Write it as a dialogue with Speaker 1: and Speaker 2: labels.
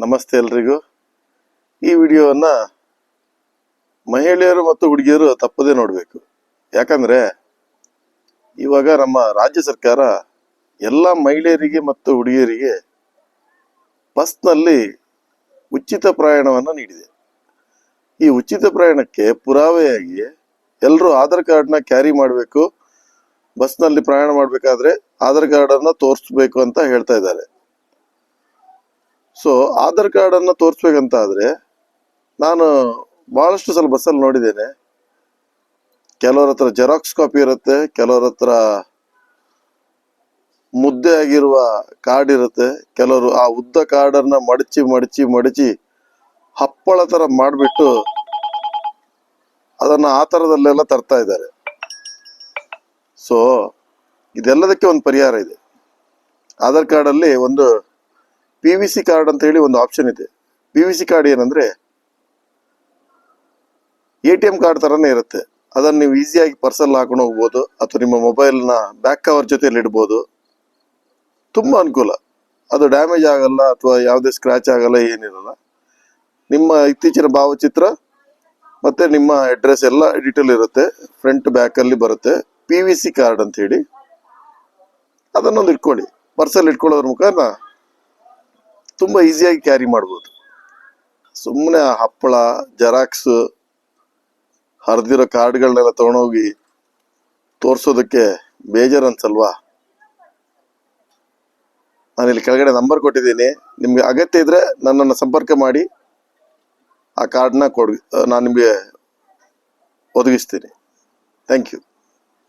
Speaker 1: ನಮಸ್ತೆ ಎಲ್ರಿಗೂ. ಈ ವಿಡಿಯೋವನ್ನ ಮಹಿಳೆಯರು ಮತ್ತು ಹುಡುಗಿಯರು ತಪ್ಪದೇ ನೋಡಬೇಕು. ಯಾಕಂದ್ರೆ ಇವಾಗ ನಮ್ಮ ರಾಜ್ಯ ಸರ್ಕಾರ ಎಲ್ಲ ಮಹಿಳೆಯರಿಗೆ ಮತ್ತು ಹುಡುಗಿಯರಿಗೆ ಬಸ್ನಲ್ಲಿ ಉಚಿತ ಪ್ರಯಾಣವನ್ನು ನೀಡಿದೆ. ಈ ಉಚಿತ ಪ್ರಯಾಣಕ್ಕೆ ಪುರಾವೆಯಾಗಿ ಎಲ್ಲರೂ ಆಧಾರ್ ಕಾರ್ಡ್ನ ಕ್ಯಾರಿ ಮಾಡಬೇಕು. ಬಸ್ನಲ್ಲಿ ಪ್ರಯಾಣ ಮಾಡಬೇಕಾದ್ರೆ ಆಧಾರ್ ಕಾರ್ಡನ್ನು ತೋರಿಸ್ಬೇಕು ಅಂತ ಹೇಳ್ತಾ ಇದ್ದಾರೆ. ಸೊ ಆಧಾರ್ ಕಾರ್ಡನ್ನು ತೋರಿಸ್ಬೇಕಂತ ಆದರೆ ನಾನು ಬಹಳಷ್ಟು ಸಲ ಬಸ್ಸಲ್ಲಿ ನೋಡಿದ್ದೇನೆ. ಕೆಲವರ ಹತ್ರ ಜೆರಾಕ್ಸ್ ಕಾಪಿ ಇರುತ್ತೆ, ಕೆಲವರ ಹತ್ರ ಮುದ್ದೆ ಆಗಿರುವ ಕಾರ್ಡ್ ಇರುತ್ತೆ, ಕೆಲವರು ಆ ಉದ್ದ ಕಾರ್ಡನ್ನು ಮಡಚಿ ಮಡಚಿ ಮಡಚಿ ಹಪ್ಪಳ ಥರ ಮಾಡಿಬಿಟ್ಟು ಅದನ್ನು ಆ ಥರದಲ್ಲೆಲ್ಲ ತರ್ತಾ ಇದ್ದಾರೆ. ಸೊ ಇದೆಲ್ಲದಕ್ಕೆ ಒಂದು ಪರಿಹಾರ ಇದೆ. ಆಧಾರ್ ಕಾರ್ಡಲ್ಲಿ ಒಂದು PVC ಕಾರ್ಡ್ ಅಂತ ಹೇಳಿ ಒಂದು ಆಪ್ಷನ್ ಇದೆ. PVC ಕಾರ್ಡ್ ಏನಂದ್ರೆ ATM ಕಾರ್ಡ್ ತರನೇ ಇರುತ್ತೆ. ಅದನ್ನು ನೀವು ಈಸಿಯಾಗಿ ಪರ್ಸಲ್ಲಿ ಹಾಕೊಂಡು ಹೋಗ್ಬೋದು, ಅಥವಾ ನಿಮ್ಮ ಮೊಬೈಲ್ನ ಬ್ಯಾಕ್ ಕವರ್ ಜೊತೆಯಲ್ಲಿ ಇಡ್ಬೋದು. ತುಂಬಾ ಅನುಕೂಲ. ಅದು ಡ್ಯಾಮೇಜ್ ಆಗಲ್ಲ ಅಥವಾ ಯಾವುದೇ ಸ್ಕ್ರಾಚ್ ಆಗಲ್ಲ, ಏನಿರಲ್ಲ. ನಿಮ್ಮ ಇತ್ತೀಚಿನ ಭಾವಚಿತ್ರ ಮತ್ತೆ ನಿಮ್ಮ ಅಡ್ರೆಸ್ ಎಲ್ಲ ಡೀಟೇಲ್ ಇರುತ್ತೆ, ಫ್ರಂಟ್ ಬ್ಯಾಕ್ ಅಲ್ಲಿ ಬರುತ್ತೆ. PVC ಕಾರ್ಡ್ ಅಂತ ಹೇಳಿ ಅದನ್ನೊಂದು ಇಟ್ಕೊಳ್ಳಿ. ಪರ್ಸಲ್ಲಿ ಇಟ್ಕೊಳ್ಳೋದ್ರ ಮುಖಾಂತರ ತುಂಬಾ ಈಸಿಯಾಗಿ ಕ್ಯಾರಿ ಮಾಡ್ಬೋದು. ಸುಮ್ಮನೆ ಹಪ್ಪಳ, ಜೆರಾಕ್ಸ್, ಹರಿದಿರೋ ಕಾರ್ಡ್ಗಳನ್ನೆಲ್ಲ ತಗೊಂಡೋಗಿ ತೋರಿಸೋದಕ್ಕೆ ಬೇಜಾರು ಅನ್ಸಲ್ವಾ? ನಾನಿಲ್ಲಿ ಕೆಳಗಡೆ ನಂಬರ್ ಕೊಟ್ಟಿದ್ದೀನಿ. ನಿಮ್ಗೆ ಅಗತ್ಯ ಇದ್ರೆ ನನ್ನನ್ನು ಸಂಪರ್ಕ ಮಾಡಿ, ಆ ಕಾರ್ಡ್ನ ನಾನು ನಿಮಗೆ ಒದಗಿಸ್ತೀನಿ. Thank you.